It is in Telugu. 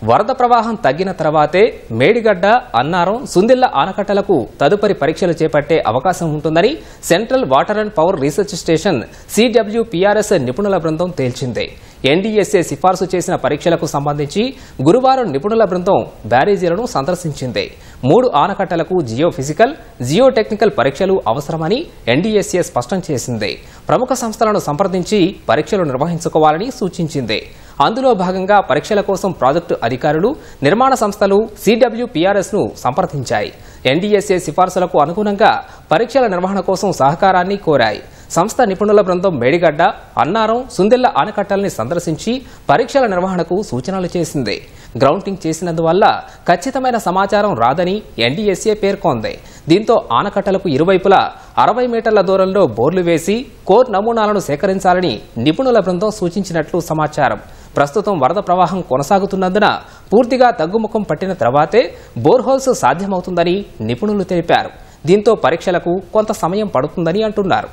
వరద ప్రవాహం తగ్గిన తర్వాతే మేడిగడ్డ, అన్నారం, సుందిళ్ల ఆనకట్టలకు తదుపరి పరీక్షలు చేపట్టే అవకాశం ఉంటుందని central water and power research station CWPRS నిపుణుల బృందం తేల్చింది. NDSA సిఫార్సు చేసిన పరీక్షలకు సంబంధించి గురువారం నిపుణుల బృందం బ్యారేజీలను సందర్శించింది. 3 ఆనకట్టలకు జియోఫిజికల్, జియోటెక్నికల్ పరీక్షలు అవసరమని NDSA స్పష్టం చేసింది. ప్రముఖ సంస్థలను సంప్రదించి పరీక్షలు నిర్వహించుకోవాలని సూచించింది. అందులో భాగంగా పరీక్షల కోసం ప్రాజెక్టు అధికారులు, నిర్మాణ సంస్థలు CWPRS ను సంప్రదించాయి. NDSA సిఫార్సులకు అనుగుణంగా పరీక్షల నిర్వహణ కోసం సహకారాన్ని కోరాయి. సంస్థ నిపుణుల బృందం మేడిగడ్డ, అన్నారం, సుందిళ్ల ఆనకట్టల్ని సందర్శించి పరీక్షల నిర్వహణకు సూచనలు చేసింది. గ్రౌంటింగ్ చేసినందువల్ల ఖచ్చితమైన సమాచారం రాదని NDSA పేర్కొంది. దీంతో ఆనకట్టలకు ఇరువైపులా 60 మీటర్ల దూరంలో బోర్లు వేసి కోర్ నమూనాలను సేకరించాలని నిపుణుల బృందం సూచించినట్లు సమాచారం. ప్రస్తుతం వరద ప్రవాహం కొనసాగుతున్నందున పూర్తిగా తగ్గుముఖం పట్టిన తర్వాతే బోర్హోల్స్ సాధ్యమవుతుందని నిపుణులు తెలిపారు. దీంతో పరీక్షలకు కొంత సమయం పడుతుందని అంటున్నారు.